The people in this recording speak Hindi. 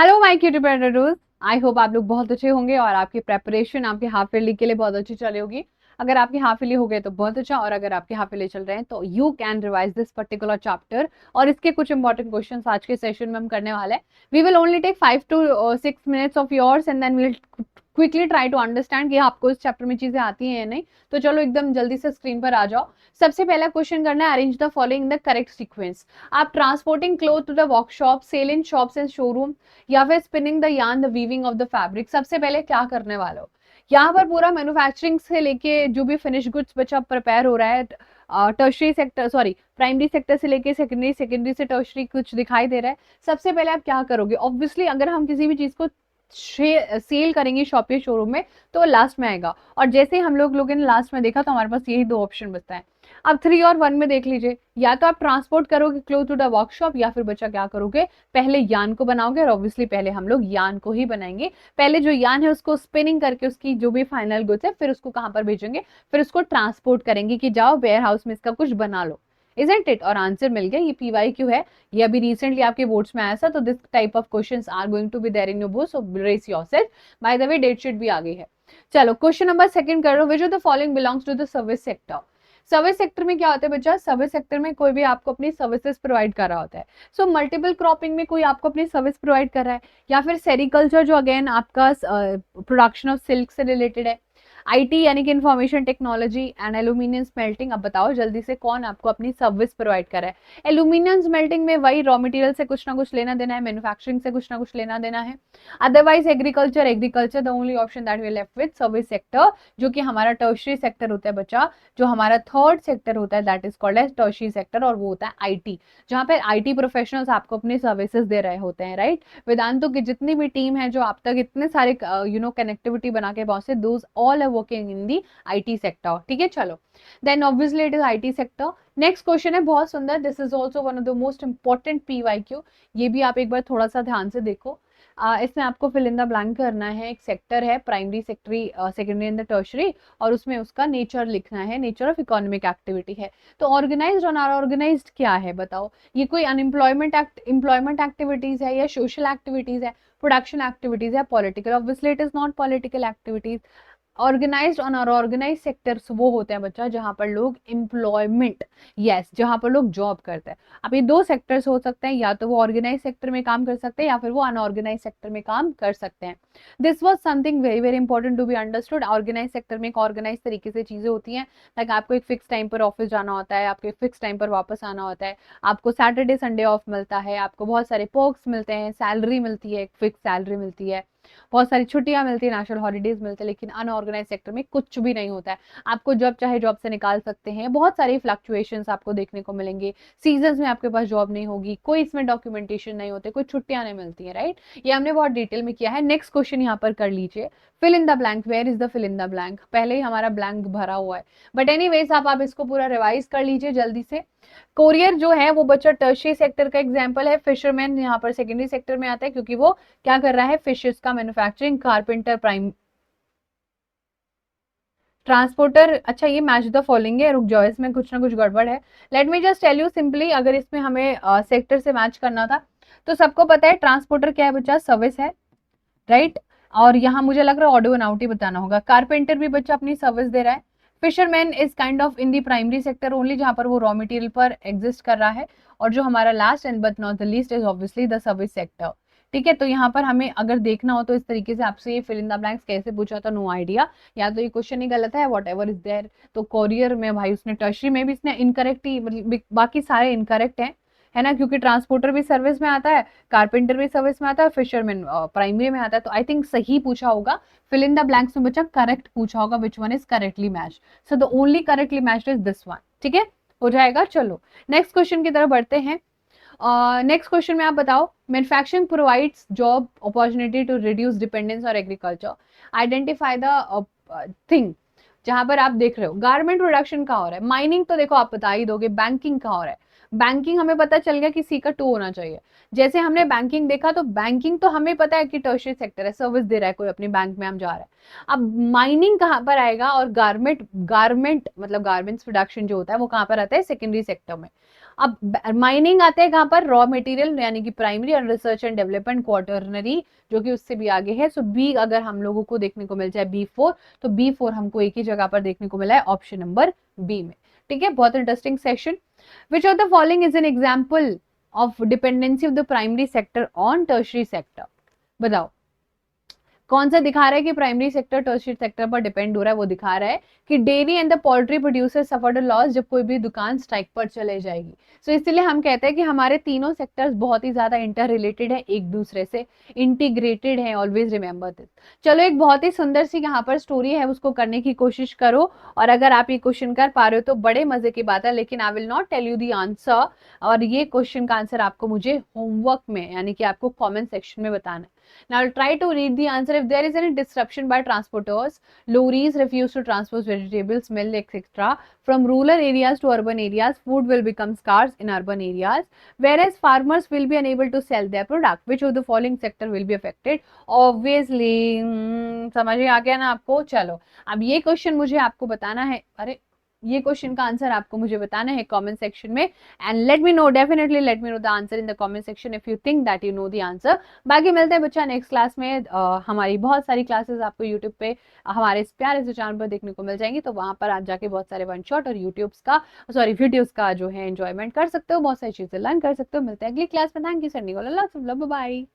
Hello my cutie predators. I hope आप लोग बहुत अच्छे होंगे और आपकी प्रेपरेशन आपके हाफ ईयरली के लिए बहुत अच्छी चली होगी। अगर आपकी हाफ ईयरली हो गए तो बहुत अच्छा, और अगर आपके हाफ ईयरली चल रहे हैं तो you can revise this particular chapter. और इसके कुछ इंपॉर्टेंट क्वेश्चंस आज के सेशन में हम करने वाले हैं। We will only take 5 to 6 minutes of yours and then we'll quickly try to understand कि आपको इस चैप्टर में चीजें आती हैं या नहीं। तो चलो एकदम जल्दी से स्क्रीन पर आ जाओ। सबसे पहला क्वेश्चन करना है, arrange the following the correct sequence. आप transporting cloth to the workshop, sell in shops and showroom, या फिर spinning the yarn, the weaving of the fabric. सबसे पहले क्या करने वाले हो, यहाँ पर पूरा मैन्युफैक्चरिंग से लेके जो भी फिनिश गुड्स बचा प्रिपेयर हो रहा है, tertiary sector sorry primary sector से लेके सेकेंडरी, सेकेंडरी से टर्शरी कुछ दिखाई दे रहा है। सबसे पहले आप क्या करोगे, ऑब्वियसली अगर हम किसी भी चीज को सेल करेंगे शॉप या शोरूम में तो लास्ट में आएगा। और जैसे हम लोगों ने लास्ट में देखा तो हमारे पास यही दो ऑप्शन बचता है। अब 3 और 1 में देख लीजिए, या तो आप ट्रांसपोर्ट करोगे क्लोथ टू द वर्कशॉप, या फिर बच्चा क्या करोगे, पहले यान को बनाओगे। और ऑब्वियसली पहले हम लोग यान को ही बनाएंगे। पहले जो यान है उसको स्पिनिंग करके उसकी जो भी फाइनल गुड्स है फिर उसको कहां पर भेजेंगे, फिर उसको ट्रांसपोर्ट करेंगे कि जाओ वेयर हाउस में इसका कुछ बना लो। Isn't it? और आंसर मिल गया। ये पीवाईक्यू है, ये अभी रिसेंटली आपके बोर्ड्स में आया था। तो this type of questions are going to be there in your book, so brace yourself. By the way date sheet भी आ गई है। चलो क्वेश्चन नंबर सेकंड कर लो, which of the following belongs to the service sector. Service sector में क्या होता है बच्चा, सर्विस सेक्टर में कोई भी आपको अपनी सर्विसेज प्रोवाइड कर रहा होता है। सो मल्टीपल क्रॉपिंग में कोई आपको अपनी सर्विस प्रोवाइड कर रहा है, या फिर सेरिकल्चर जो अगेन आपका प्रोडक्शन ऑफ सिल्क से रिलेटेड है। आईटी यानी कि information technology and aluminium smelting. अब बताओ जल्दी से कौन आपको अपनी सर्विस प्रोवाइड कर रहा है। एल्यूमिनियम स्मेल्टिंग में वही रॉ मटेरियल से कुछ ना कुछ लेना देना है, मैन्युफैक्चरिंग से कुछ ना कुछ लेना देना है। Otherwise agriculture, agriculture the only option that we left with. Service sector जो कि हमारा टर्शरी सेक्टर होता है बच्चा, जो हमारा थर्ड सेक्टर होता है that is called as tertiary sector, और वो होता है आईटी, जहां पर आईटी प्रोफेशनल्स आपको अपनी सर्विसेज दे रहे होते हैं। राइट, वेदांतु की जितनी भी टीम है जो आप तक इतने सारे कनेक्टिविटी बना के पहुंचे, those all are working in the IT sector. ठीक है, चलो then obviously it is IT sector. Next question है बहुत सुंदर, this is also one of the most important PYQ. ये भी आप एक बार थोड़ा सा ध्यान से देखो। इसमें आपको फिल इन द ब्लैंक करना है। एक सेक्टर है primary, secretary, secondary and the tertiary, और उसमें उसका नेचर लिखना है, नेचर ऑफ इकोनॉमिक एक्टिविटी है। तो ऑर्गेनाइज्ड और अनऑर्गेनाइज्ड क्या है बताओ, ये कोई अनएम्प्लॉयमेंट एम्प्लॉयमेंट एक्टिविटीज है, या सोशल एक्टिविटीज है, प्रोडक्शन एक्टिविटीज है, political? Obviously it is not political activities. Organised और अनऑर्गेनाइज सेक्टर्स वो होते हैं बच्चा जहां पर लोग एम्प्लॉयमेंट, यस, जहां पर लोग जॉब करते हैं। अब ये दो सेक्टर्स हो सकते हैं, या तो वो ऑर्गेनाइज सेक्टर में काम कर सकते हैं या फिर वो अनऑर्गेनाइज सेक्टर में काम कर सकते हैं। This was something very very important to be understood. Organised sector में एक ऑर्गेनाइज तरीके से चीजें होती हैं, लाइक आपको एक फिक्स टाइम पर ऑफिस जाना होता है, आपको एक फिक्स टाइम पर वापस आना होता है, आपको सैटरडे संडे ऑफ मिलता है, आपको बहुत सारे पर्क्स मिलते हैं, सैलरी मिलती है, एक फिक्स सैलरी मिलती है, बहुत सारी छुट्टियां मिलती है, नेशनल हॉलीडेज मिलते हैं। लेकिन अनऑर्गेनाइज सेक्टर में कुछ भी नहीं होता है। आपको जब चाहे जॉब से निकाल सकते हैं, बहुत सारी फ्लक्चुएशंस आपको देखने को मिलेंगे, सीजन में आपके पास जॉब नहीं होगी, कोई इसमें डॉक्यूमेंटेशन नहीं होते, कोई छुट्टियां नहीं मिलती है। राइट, ये हमने बहुत डिटेल में किया है। नेक्स्ट क्वेश्चन यहाँ पर कर लीजिए, fill in the blank. Where is the fill in the blank? पहले ही हमारा ब्लैंक भरा हुआ है, बट एनीवेज आप इसको पूरा रिवाइज कर लीजिए जल्दी से। कोरियर जो है वो बच्चा टर्शरी सेक्टर का एग्जांपल है। फिशरमैन यहाँ पर सेकेंडरी सेक्टर में आता है, क्योंकि वो क्या कर रहा है, फिशेस का मैन्युफैक्चरिंग। कारपेंटर प्राइम, ट्रांसपोर्टर, अच्छा ये मैच द फॉलोइंग है, रुक जाओ इसमें कुछ ना कुछ गड़बड़ है। Let me just tell you simply, अगर इसमें हमें सेक्टर से मैच करना था तो सबको पता है ट्रांसपोर्टर क्या है बच्चा, सर्विस है। राइट, और यहाँ मुझे लग रहा है ऑडियो नाउटी बताना होगा। कारपेंटर भी बच्चा अपनी सर्विस दे रहा है। Fisherman is kind of in the primary sector only, जहां पर वो रॉ मटेरियल पर एग्जिस्ट कर रहा है। और जो हमारा last and but not the least is obviously the service sector. ठीक है, तो यहाँ पर हमें अगर देखना हो तो इस तरीके से आपसे ये फिल इन द ब्लैंक्स कैसे पूछा था, नो आइडिया, या तो ये क्वेश्चन ही गलत है, वॉट एवर इज देयर। तो कोरियर में भाई उसने, टर्शरी में भी इसने इनकरेक्ट ही, मतलब बाकी सारे इनकरेक्ट हैं, है ना, क्योंकि ट्रांसपोर्टर भी सर्विस में आता है, कारपेंटर भी सर्विस में आता है, फिशरमैन प्राइमरी में आता है। तो आई थिंक सही पूछा होगा, फिल इन द ब्लैंक्स में बच्चा करेक्ट पूछा होगा, which one is correctly match. So the only correctly matched is this one. ठीक है, हो जाएगा। चलो नेक्स्ट क्वेश्चन की तरफ बढ़ते हैं। नेक्स्ट क्वेश्चन में आप बताओ, manufacturing provides job opportunity to reduce dependence और एग्रीकल्चर। Identify the thing. जहां पर आप देख रहे हो गारमेंट प्रोडक्शन कहाँ हो रहा है, माइनिंग तो देखो आप बता ही दोगे, बैंकिंग कहाँ हो रहा है, बैंकिंग हमें पता चल गया कि C का 2 होना चाहिए। जैसे हमने बैंकिंग देखा तो बैंकिंग तो हमें पता है कि टर्शियरी सेक्टर है, सर्विस दे रहा है कोई अपनी बैंक में, हम जा रहे हैं। अब माइनिंग कहाँ पर आएगा, और गारमेंट, गारमेंट मतलब गारमेंट्स प्रोडक्शन जो होता है वो कहाँ पर आता है, सेकेंडरी सेक्टर में। अब माइनिंग आते हैं कहाँ पर, रॉ मटेरियल यानी कि प्राइमरी और रिसर्च एंड डेवलपमेंट क्वार्टरनरी जो कि उससे भी आगे है। सो बी अगर हम लोगों को देखने को मिल जाए B4, तो B4 हमको एक ही जगह पर देखने को मिला है ऑप्शन नंबर बी में। ठीक है, बहुत interesting session. Which of the following is an example of dependency of the primary sector on tertiary sector? बताओ कौन सा दिखा रहा है कि प्राइमरी सेक्टर टर्शियरी सेक्टर पर डिपेंड हो रहा है? वो दिखा रहा है कि dairy and the poultry producer suffered a loss जब कोई भी दुकान स्ट्राइक पर चले जाएगी। सो इसलिए हम कहते हैं कि हमारे तीनों सेक्टर्स बहुत ही ज्यादा इंटर रिलेटेड है, एक दूसरे से इंटीग्रेटेड है। Always remember this. चलो एक बहुत ही सुंदर सी यहाँ पर स्टोरी है, उसको करने की कोशिश करो, और अगर आप ये क्वेश्चन कर पा रहे हो तो बड़े मजे की बात है, लेकिन I will not tell you the answer, और ये क्वेश्चन का आंसर आपको मुझे होमवर्क में यानी कि आपको कॉमेंट सेक्शन में बताना है। Now try to read the answer. If there is any disruption by transporters, lorries refuse to transport vegetables, milk, etc. from rural areas to urban areas, food will become scarce in urban areas, whereas farmers will be unable to sell their product. Which of the following sector will be affected? Obviously, समझ में आ गया ना आपको? चलो अब ये क्वेश्चन मुझे आपको बताना है, अरे ये क्वेश्चन का आंसर आपको मुझे बताना है कमेंट सेक्शन में, and let me know, definitely let me know the answer in the comment section if you think that you know the answer. बाकी मिलते हैं बच्चा नेक्स्ट क्लास में। हमारी बहुत सारी क्लासेस आपको यूट्यूब पे हमारे इस प्यारे से चैनल पर देखने को मिल जाएंगी, तो वहां पर आप जाके बहुत सारे वन शॉट और यूट्यूब्स का सॉरी वीडियोस का जो है एंजॉयमेंट कर सकते हो, बहुत सारी चीजें लर्न कर सकते हो। मिलते हैं अगली क्लास में। Thank you sir, bye.